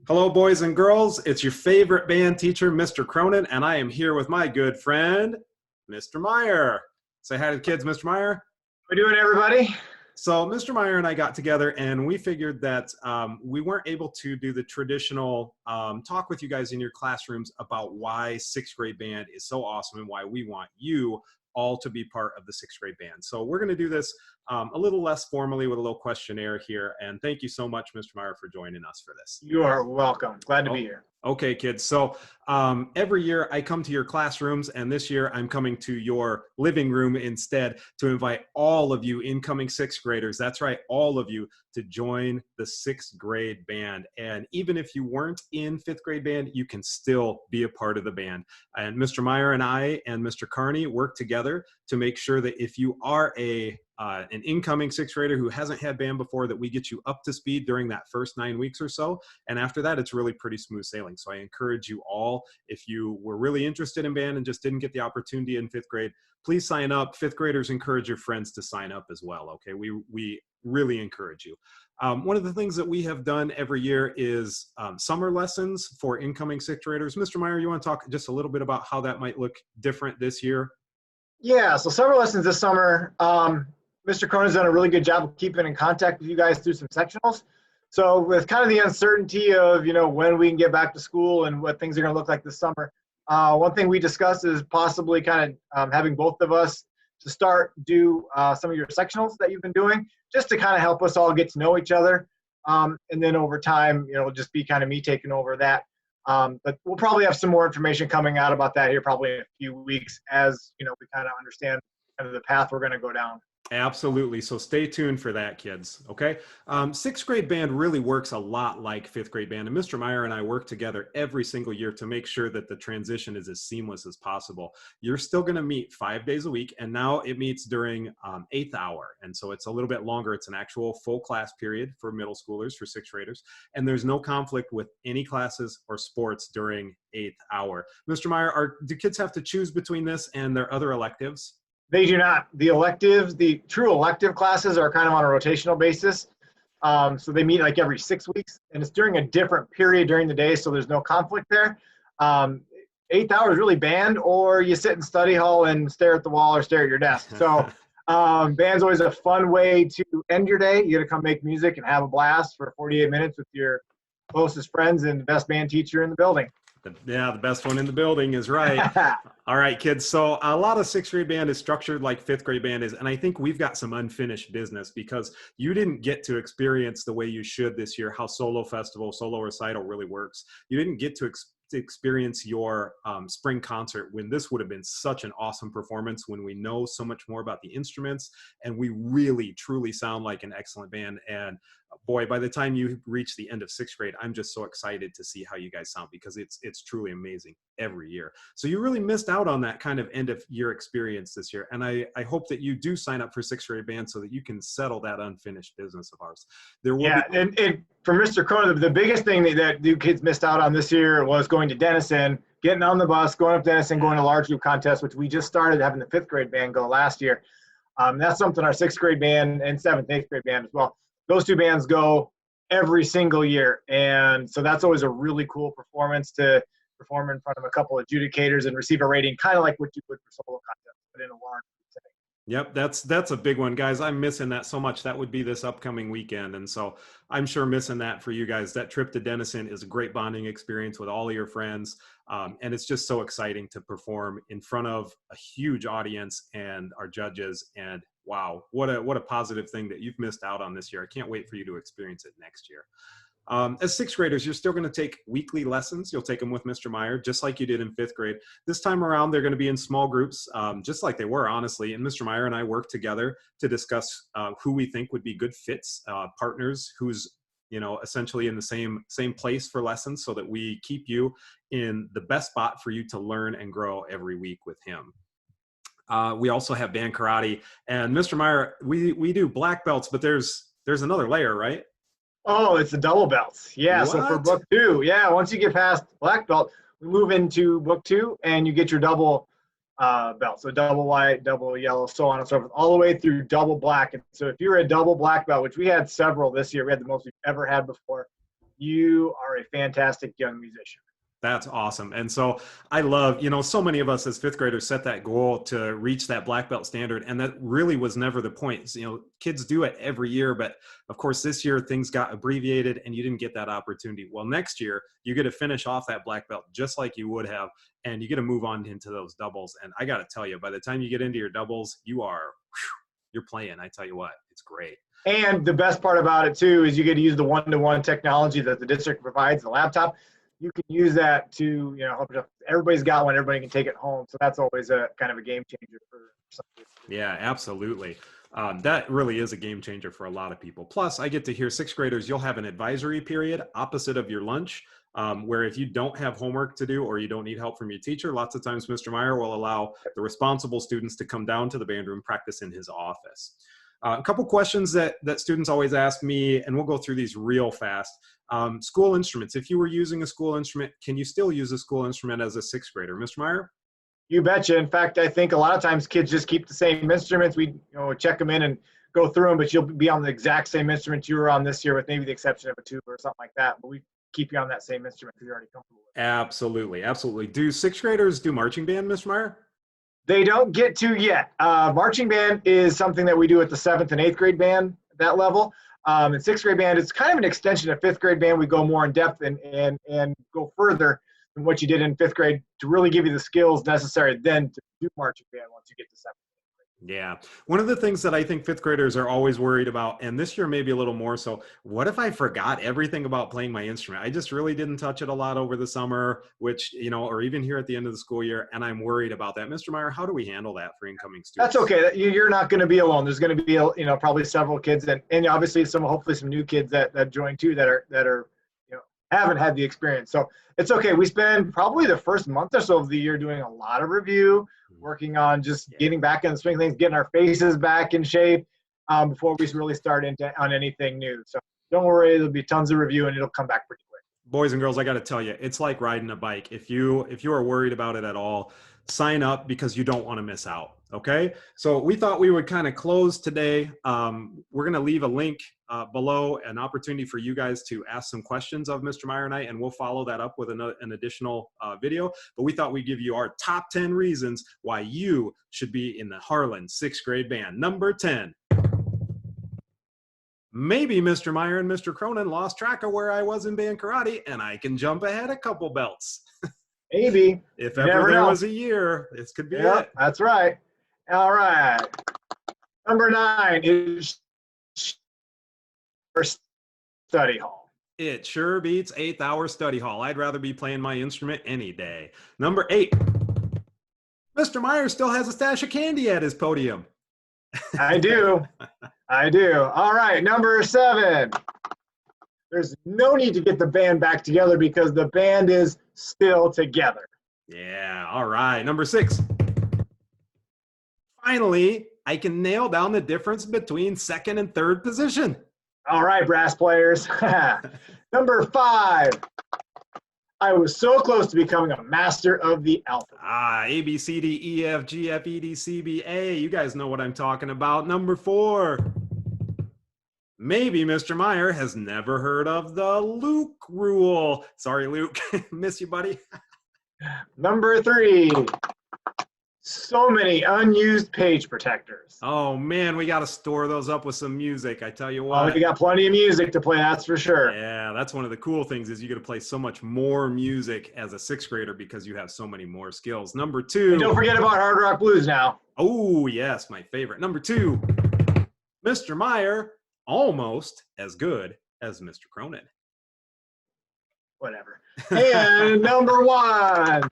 Hello, boys and girls. It's your favorite band teacher, Mr. Cronin, and I am here with my good friend, Mr. Meyer. Say hi to the kids, Mr. Meyer. How we doing, everybody? So Mr. Meyer and I got together, and we figured that we weren't able to do the traditional talk with you guys in your classrooms about why sixth grade band is so awesome and why we want you all to be part of the sixth grade band. So we're going to do this a little less formally with a little questionnaire here. And thank you so much, Mr. Meyer, for joining us for this. You are welcome. Glad to be here. Okay, kids. So every year I come to your classrooms, and this year I'm coming to your living room instead to invite all of you incoming sixth graders. That's right, all of you to join the sixth grade band. And even if you weren't in fifth grade band, you can still be a part of the band. And Mr. Meyer and I and Mr. Carney work together to make sure that if you are an incoming sixth grader who hasn't had band before, that we get you up to speed during that first 9 weeks or so. And after that, it's really pretty smooth sailing. So I encourage you all, if you were really interested in band and just didn't get the opportunity in fifth grade, please sign up. Fifth graders, encourage your friends to sign up as well. Okay, we really encourage you. One of the things that we have done every year is summer lessons for incoming sixth graders. Mr. Meyer, you want to talk just a little bit about how that might look different this year? Yeah, so summer lessons this summer. Mr. Cronin's done a really good job of keeping in contact with you guys through some sectionals. So with kind of the uncertainty of, when we can get back to school and what things are going to look like this summer, one thing we discussed is possibly kind of having both of us to do some of your sectionals that you've been doing, just to kind of help us all get to know each other. And then over time, it'll just be kind of me taking over that. But we'll probably have some more information coming out about that here probably in a few weeks as, we kind of understand kind of the path we're going to go down. Absolutely. So stay tuned for that, kids. Okay. Sixth grade band really works a lot like fifth grade band. And Mr. Meyer and I work together every single year to make sure that the transition is as seamless as possible. You're still going to meet 5 days a week, and now it meets during 8th hour. And so it's a little bit longer. It's an actual full class period for middle schoolers, for sixth graders. And there's no conflict with any classes or sports during 8th hour. Mr. Meyer, do kids have to choose between this and their other electives? They do not. The electives, the true elective classes are kind of on a rotational basis. So they meet like every 6 weeks, and it's during a different period during the day, so there's no conflict there. 8th hour is really band, or you sit in study hall and stare at the wall or stare at your desk. So band's always a fun way to end your day. You got to come make music and have a blast for 48 minutes with your closest friends and the best band teacher in the building. Yeah, the best one in the building is right. All right, kids. So a lot of sixth grade band is structured like fifth grade band is. And I think we've got some unfinished business because you didn't get to experience the way you should this year, how solo festival, solo recital really works. You didn't get to experience your spring concert when this would have been such an awesome performance, when we know so much more about the instruments and we really truly sound like an excellent band. And boy, by the time you reach the end of sixth grade, I'm just so excited to see how you guys sound, because it's truly amazing every year. So you really missed out on that kind of end of year experience this year. And I hope that you do sign up for sixth grade band so that you can settle that unfinished business of ours. And for Mr. Cronin, the biggest thing that you kids missed out on this year was going to Denison, getting on the bus, going up Denison, going to large group contest, which we just started having the fifth grade band go last year. That's something our sixth grade band and 7th, 8th grade band as well. Those two bands go every single year. And so that's always a really cool performance to perform in front of a couple of adjudicators and receive a rating, kind of like what you would for solo contest, but in a large setting. Yep, that's a big one, guys. I'm missing that so much. That would be this upcoming weekend. And so I'm sure missing that for you guys. That trip to Denison is a great bonding experience with all of your friends. And it's just so exciting to perform in front of a huge audience and our judges. And wow, what a positive thing that you've missed out on this year. I can't wait for you to experience it next year. As sixth graders, you're still going to take weekly lessons. You'll take them with Mr. Meyer, just like you did in fifth grade. This time around, they're going to be in small groups, just like they were, honestly. And Mr. Meyer and I work together to discuss who we think would be good fits, partners who's essentially in the same place for lessons, so that we keep you in the best spot for you to learn and grow every week with him. We also have band karate. And Mr. Meyer, we do black belts, but there's another layer, right? Oh, it's the double belts. Yeah. What? So for book 2, once you get past black belt, we move into book 2 and you get your double belt. So double white, double yellow, so on and so forth, all the way through double black. And so if you're a double black belt, which we had several this year, we had the most we've ever had before, you are a fantastic young musician. That's awesome. And so I love, so many of us as fifth graders set that goal to reach that black belt standard. And that really was never the point. Kids do it every year, but of course this year things got abbreviated and you didn't get that opportunity. Well, next year you get to finish off that black belt just like you would have, and you get to move on into those doubles. And I got to tell you, by the time you get into your doubles, you're playing. I tell you what, it's great. And the best part about it too, is you get to use the one-to-one technology that the district provides, the laptop. You can use that to, everybody's got one, everybody can take it home. So that's always a kind of a game changer for some kids. Yeah, absolutely. That really is a game changer for a lot of people. Plus, I get to hear sixth graders, you'll have an advisory period opposite of your lunch, where if you don't have homework to do or you don't need help from your teacher, lots of times Mr. Meyer will allow the responsible students to come down to the band room, practice in his office. A couple questions that students always ask me, and we'll go through these real fast. School instruments. If you were using a school instrument, can you still use a school instrument as a sixth grader? Mr. Meyer? You betcha. In fact, I think a lot of times kids just keep the same instruments. We check them in and go through them, but you'll be on the exact same instrument you were on this year with maybe the exception of a tuba or something like that. But we keep you on that same instrument because you're already comfortable with it. Absolutely. Absolutely. Do sixth graders do marching band, Mr. Meyer? They don't get to yet. Marching band is something that we do at the 7th and 8th grade band, that level. In sixth grade band, it's kind of an extension of fifth grade band. We go more in depth and go further than what you did in fifth grade to really give you the skills necessary then to do marching band once you get to 7th. Yeah. One of the things that I think fifth graders are always worried about, and this year maybe a little more so, what if I forgot everything about playing my instrument? I just really didn't touch it a lot over the summer, which, or even here at the end of the school year, and I'm worried about that. Mr. Meyer, how do we handle that for incoming students? That's okay. You're not going to be alone. There's going to be, probably several kids and obviously hopefully some new kids that join too that are haven't had the experience. So it's okay. We spend probably the first month or so of the year doing a lot of review, working on just getting back in the swing of things, getting our faces back in shape before we really start on anything new. So don't worry, there'll be tons of review and it'll come back pretty quick. Boys and girls, I got to tell you, it's like riding a bike. If you are worried about it at all, sign up because you don't want to miss out. Okay. So we thought we would kind of close today. We're going to leave a link below, an opportunity for you guys to ask some questions of Mr. Meyer and I, and we'll follow that up with an additional video. But we thought we'd give you our top 10 reasons why you should be in the Harlan sixth grade band. Number 10. Maybe Mr. Meyer and Mr. Cronin lost track of where I was in band karate, and I can jump ahead a couple belts. Maybe. If ever there was a year, this could be it. That's right. All right. Number 9 is study hall. It sure beats 8th hour study hall. I'd rather be playing my instrument any day. Number 8. Mr. Meyer still has a stash of candy at his podium. I do. I do. All right. Number 7. There's no need to get the band back together because the band is still together. Yeah. All right. Number 6. Finally, I can nail down the difference between second and third position. All right, brass players. Number 5. I was so close to becoming a master of the alphabet. A, B, C, D, E, F, G, F, E, D, C, B, A. You guys know what I'm talking about. Number 4. Maybe Mr. Meyer has never heard of the Luke rule. Sorry, Luke. Miss you, buddy. Number 3. So many unused page protectors. Oh, man, we got to store those up with some music. I tell you what. Oh, we got plenty of music to play, that's for sure. Yeah, that's one of the cool things is you get to play so much more music as a sixth grader because you have so many more skills. Number 2. And don't forget about Hard Rock Blues now. Oh, yes, my favorite. Number 2. Mr. Meyer, almost as good as Mr. Cronin. Whatever. And number 1.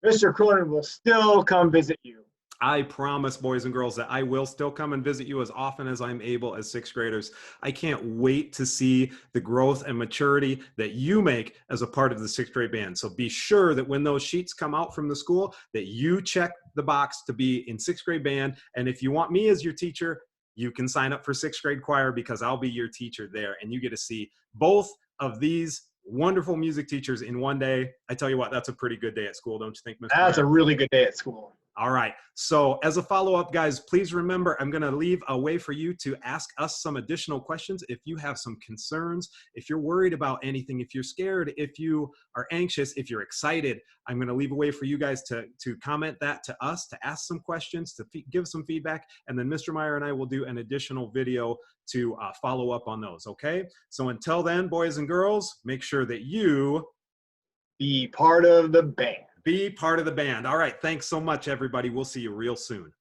Mr. Cronin will still come visit you. I promise, boys and girls, that I will still come and visit you as often as I'm able as sixth graders. I can't wait to see the growth and maturity that you make as a part of the sixth grade band. So be sure that when those sheets come out from the school, that you check the box to be in sixth grade band. And if you want me as your teacher, you can sign up for sixth grade choir because I'll be your teacher there. And you get to see both of these wonderful music teachers in one day. I tell you what, that's a pretty good day at school, don't you think, Mr. That's Meyer? a really good day at school. All right. So as a follow-up, guys, please remember, I'm going to leave a way for you to ask us some additional questions. If you have some concerns, if you're worried about anything, if you're scared, if you are anxious, if you're excited, I'm going to leave a way for you guys to comment that to us, to ask some questions, to give some feedback. And then Mr. Meyer and I will do an additional video to follow up on those. Okay. So until then, boys and girls, make sure that you Be part of the band. be part of the band. All right. Thanks so much, everybody. We'll see you real soon.